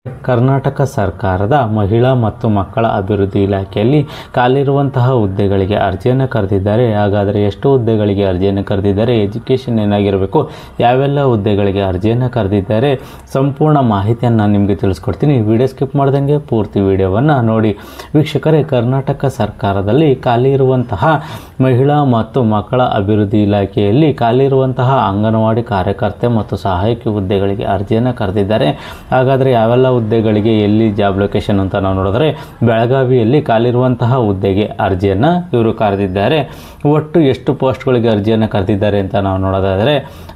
ಕರ್ನಾಟಕ ಸರ್ಕಾರದ ಮಹಿಳಾ ಮತ್ತು ಮಕ್ಕಳ ಅಭಿವೃದ್ಧಿ ಇಲಾಖೆಯಲ್ಲಿ ಖಾಲಿರುವಂತಹ ಹುದ್ದೆಗಳಿಗೆ ಅರ್ಜಿಯನ್ನು ಕರೆದಿದ್ದಾರೆ. ಹಾಗಾದರೆ ಎಷ್ಟು ಹುದ್ದೆಗಳಿಗೆ ಅರ್ಜಿಯನ್ನು ಕರೆದಿದ್ದಾರೆ, ಎಜುಕೇಷನ್ ಏನಾಗಿರಬೇಕು, ಯಾವೆಲ್ಲ ಹುದ್ದೆಗಳಿಗೆ ಅರ್ಜಿಯನ್ನು ಕರೆದಿದ್ದಾರೆ, ಸಂಪೂರ್ಣ ಮಾಹಿತಿಯನ್ನು ನಾನು ನಿಮಗೆ ತಿಳಿಸ್ಕೊಡ್ತೀನಿ. ವಿಡಿಯೋ ಸ್ಕಿಪ್ ಮಾಡ್ದಂಗೆ ಪೂರ್ತಿ ವಿಡಿಯೋವನ್ನು ನೋಡಿ. ವೀಕ್ಷಕರೇ, ಕರ್ನಾಟಕ ಸರ್ಕಾರದಲ್ಲಿ ಖಾಲಿ ಇರುವಂತಹ ಮಹಿಳಾ ಮತ್ತು ಮಕ್ಕಳ ಅಭಿವೃದ್ಧಿ ಇಲಾಖೆಯಲ್ಲಿ ಖಾಲಿರುವಂತಹ ಅಂಗನವಾಡಿ ಕಾರ್ಯಕರ್ತೆ ಮತ್ತು ಸಹಾಯಕಿ ಹುದ್ದೆಗಳಿಗೆ ಅರ್ಜಿಯನ್ನು ಕರೆದಿದ್ದಾರೆ. ಹಾಗಾದರೆ ಯಾವೆಲ್ಲ ಹುದ್ದೆಗಳಿಗೆ ಎಲ್ಲಿ ಜಾಬ್ ಲೊಕೇಶನ್ ಅಂತ ನಾವು ನೋಡಿದ್ರೆ, ಬೆಳಗಾವಿಯಲ್ಲಿ ಖಾಲಿರುವಂತಹ ಹುದ್ದೆಗೆ ಅರ್ಜಿಯನ್ನು ಇವರು ಕರೆದಿದ್ದಾರೆ. ಒಟ್ಟು ಎಷ್ಟು ಪೋಸ್ಟ್ಗಳಿಗೆ ಅರ್ಜಿಯನ್ನು ಕರೆದಿದ್ದಾರೆ ಅಂತ ನಾವು ನೋಡೋದಾದರೆ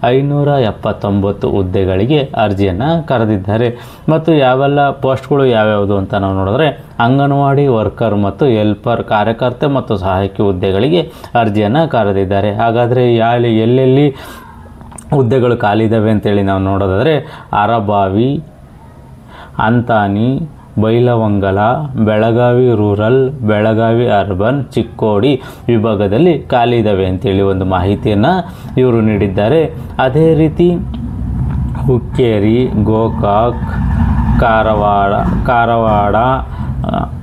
579 ಹುದ್ದೆಗಳಿಗೆ ಅರ್ಜಿಯನ್ನು ಕರೆದಿದ್ದಾರೆ. ಮತ್ತು ಯಾವೆಲ್ಲ ಪೋಸ್ಟ್ಗಳು ಯಾವ್ಯಾವುದು ಅಂತ ನಾವು ನೋಡಿದ್ರೆ, ಅಂಗನವಾಡಿ ವರ್ಕರ್ ಮತ್ತು ಹೆಲ್ಪರ್ ಕಾರ್ಯಕರ್ತೆ ಮತ್ತು ಸಹಾಯಕಿ ಹುದ್ದೆಗಳಿಗೆ ಅರ್ಜಿಯನ್ನು ಕರೆದಿದ್ದಾರೆ. ಹಾಗಾದರೆ ಎಲ್ಲೆಲ್ಲಿ ಹುದ್ದೆಗಳು ಖಾಲಿ ಇದ್ದಾವೆ ಅಂತೇಳಿ ನಾವು ನೋಡೋದಾದರೆ, ಅರಬಾವಿ, ಅಂತಾನಿ, ಬೈಲವಂಗಲ, ಬೆಳಗಾವಿ ರೂರಲ್, ಬೆಳಗಾವಿ ಅರ್ಬನ್, ಚಿಕ್ಕೋಡಿ ವಿಭಾಗದಲ್ಲಿ ಖಾಲಿ ಇದ್ದಾವೆ ಅಂತೇಳಿ ಒಂದು ಮಾಹಿತಿಯನ್ನು ಇವರು ನೀಡಿದ್ದಾರೆ. ಅದೇ ರೀತಿ ಹುಕ್ಕೇರಿ, ಗೋಕಾಕ್, ಕಾರವಾಡ,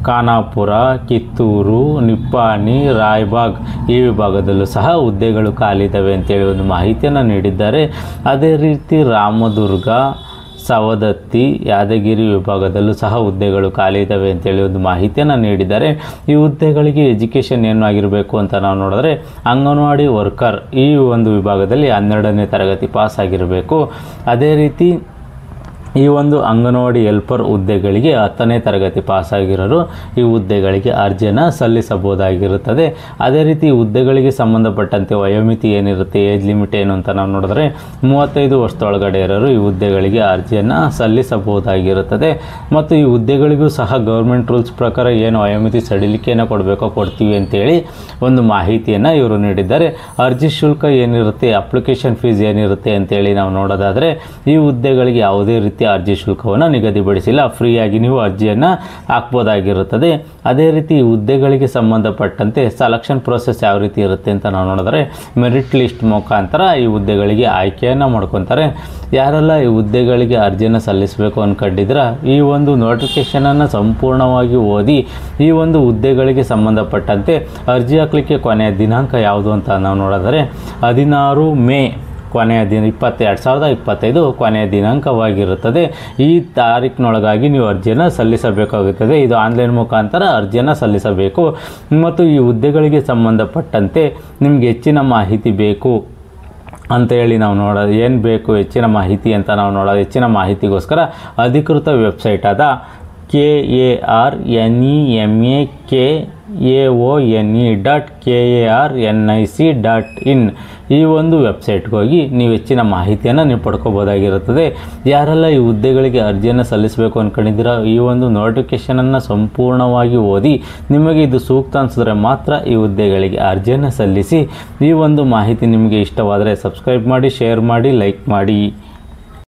ಖಾನಾಪುರ, ಕಿತ್ತೂರು, ನಿಪ್ಪಾಣಿ, ರಾಯಬಾಗ್ ಈ ವಿಭಾಗದಲ್ಲೂ ಸಹ ಹುದ್ದೆಗಳು ಖಾಲಿ ಇದ್ದಾವೆ ಅಂತೇಳಿ ಒಂದು ಮಾಹಿತಿಯನ್ನು ನೀಡಿದ್ದಾರೆ. ಅದೇ ರೀತಿ ರಾಮದುರ್ಗ, ಸವದತ್ತಿ, ಯಾದಗಿರಿ ವಿಭಾಗದಲ್ಲೂ ಸಹ ಹುದ್ದೆಗಳು ಖಾಲಿ ಇದ್ದಾವೆ ಅಂತೇಳಿ ಒಂದು ಮಾಹಿತಿಯನ್ನು ನೀಡಿದ್ದಾರೆ. ಈ ಹುದ್ದೆಗಳಿಗೆ ಎಜುಕೇಷನ್ ಏನು ಆಗಿರಬೇಕು ಅಂತ ನಾವು ನೋಡಿದ್ರೆ, ಅಂಗನವಾಡಿ ವರ್ಕರ್ ಈ ಒಂದು ವಿಭಾಗದಲ್ಲಿ 12ನೇ ತರಗತಿ ಪಾಸ್ ಆಗಿರಬೇಕು. ಅದೇ ರೀತಿ ಈ ಒಂದು ಅಂಗನವಾಡಿ ಹೆಲ್ಪರ್ ಹುದ್ದೆಗಳಿಗೆ 10ನೇ ತರಗತಿ ಪಾಸಾಗಿರೋರು ಈ ಹುದ್ದೆಗಳಿಗೆ ಅರ್ಜಿಯನ್ನು ಸಲ್ಲಿಸಬಹುದಾಗಿರುತ್ತದೆ. ಅದೇ ರೀತಿ ಹುದ್ದೆಗಳಿಗೆ ಸಂಬಂಧಪಟ್ಟಂತೆ ವಯೋಮಿತಿ ಏನಿರುತ್ತೆ, ಏಜ್ ಲಿಮಿಟ್ ಏನು ಅಂತ ನಾವು ನೋಡಿದ್ರೆ 35 ವರ್ಷದೊಳಗಡೆ ಇರೋರು ಈ ಹುದ್ದೆಗಳಿಗೆ ಅರ್ಜಿಯನ್ನು ಸಲ್ಲಿಸಬಹುದಾಗಿರುತ್ತದೆ. ಮತ್ತು ಈ ಹುದ್ದೆಗಳಿಗೂ ಸಹ ಗೌರ್ಮೆಂಟ್ ರೂಲ್ಸ್ ಪ್ರಕಾರ ಏನು ವಯೋಮಿತಿ ಸಡಿಲಿಕೆಯನ್ನು ಕೊಡಬೇಕೋ ಕೊಡ್ತೀವಿ ಅಂತೇಳಿ ಒಂದು ಮಾಹಿತಿಯನ್ನು ಇವರು ನೀಡಿದ್ದಾರೆ. ಅರ್ಜಿ ಶುಲ್ಕ ಏನಿರುತ್ತೆ, ಅಪ್ಲಿಕೇಶನ್ ಫೀಸ್ ಏನಿರುತ್ತೆ ಅಂತೇಳಿ ನಾವು ನೋಡೋದಾದರೆ, ಈ ಹುದ್ದೆಗಳಿಗೆ ಯಾವುದೇ ರೀತಿ ಅರ್ಜಿ ಶುಲ್ಕವನ್ನು ನಿಗದಿಪಡಿಸಿಲ್ಲ. ಫ್ರೀಯಾಗಿ ನೀವು ಅರ್ಜಿಯನ್ನು ಹಾಕ್ಬೋದಾಗಿರುತ್ತದೆ. ಅದೇ ರೀತಿ ಹುದ್ದೆಗಳಿಗೆ ಸಂಬಂಧಪಟ್ಟಂತೆ ಸೆಲೆಕ್ಷನ್ ಪ್ರೋಸೆಸ್ ಯಾವ ರೀತಿ ಇರುತ್ತೆ ಅಂತ ನಾವು ನೋಡಿದ್ರೆ, ಮೆರಿಟ್ ಲಿಸ್ಟ್ ಮುಖಾಂತರ ಈ ಹುದ್ದೆಗಳಿಗೆ ಆಯ್ಕೆಯನ್ನು ಮಾಡ್ಕೊತಾರೆ. ಯಾರೆಲ್ಲ ಈ ಹುದ್ದೆಗಳಿಗೆ ಅರ್ಜಿಯನ್ನು ಸಲ್ಲಿಸಬೇಕು ಅಂದ್ಕೊಂಡಿದ್ರೆ, ಈ ಒಂದು ನೋಟಿಫಿಕೇಷನನ್ನು ಸಂಪೂರ್ಣವಾಗಿ ಓದಿ ಈ ಒಂದು ಹುದ್ದೆಗಳಿಗೆ ಸಂಬಂಧಪಟ್ಟಂತೆ ಅರ್ಜಿ ಹಾಕಲಿಕ್ಕೆ ಕೊನೆಯ ದಿನಾಂಕ ಯಾವುದು ಅಂತ ನಾವು ನೋಡಿದರೆ 16 ಮೇ ಕೊನೆಯ ದಿನ 2025 ಕೊನೆಯ ದಿನಾಂಕವಾಗಿರುತ್ತದೆ. ಈ ತಾರೀಕಿನೊಳಗಾಗಿ ನೀವು ಅರ್ಜಿಯನ್ನು ಸಲ್ಲಿಸಬೇಕಾಗುತ್ತದೆ. ಇದು ಆನ್ಲೈನ್ ಮುಖಾಂತರ ಅರ್ಜಿಯನ್ನು ಸಲ್ಲಿಸಬೇಕು. ಮತ್ತು ಈ ಹುದ್ದೆಗಳಿಗೆ ಸಂಬಂಧಪಟ್ಟಂತೆ ನಿಮಗೆ ಹೆಚ್ಚಿನ ಮಾಹಿತಿ ಬೇಕು ಅಂತ ಹೇಳಿ ನಾವು ನೋಡೋದು, ಏನು ಬೇಕು ಹೆಚ್ಚಿನ ಮಾಹಿತಿ ಅಂತ ನಾವು ನೋಡೋದು, ಹೆಚ್ಚಿನ ಮಾಹಿತಿಗೋಸ್ಕರ ಅಧಿಕೃತ ವೆಬ್ಸೈಟ್ ಆದ KARNEMAKAONE.KARNIC.in ಈ ಒಂದು ವೆಬ್ಸೈಟ್ಗೆ ಹೋಗಿ ನೀವು ಹೆಚ್ಚಿನ ಮಾಹಿತಿಯನ್ನು ನೀವು ಪಡ್ಕೋಬೋದಾಗಿರುತ್ತದೆ. ಯಾರೆಲ್ಲ ಈ ಹುದ್ದೆಗಳಿಗೆ ಅರ್ಜಿಯನ್ನು ಸಲ್ಲಿಸಬೇಕು ಅಂದ್ಕೊಂಡಿದ್ದೀರಾ, ಈ ಒಂದು ನೋಟಿಫಿಕೇಷನನ್ನು ಸಂಪೂರ್ಣವಾಗಿ ಓದಿ ನಿಮಗೆ ಇದು ಸೂಕ್ತ ಅನಿಸಿದ್ರೆ ಮಾತ್ರ ಈ ಹುದ್ದೆಗಳಿಗೆ ಅರ್ಜಿಯನ್ನು ಸಲ್ಲಿಸಿ. ಈ ಒಂದು ಮಾಹಿತಿ ನಿಮಗೆ ಇಷ್ಟವಾದರೆ ಸಬ್ಸ್ಕ್ರೈಬ್ ಮಾಡಿ, ಶೇರ್ ಮಾಡಿ, ಲೈಕ್ ಮಾಡಿ.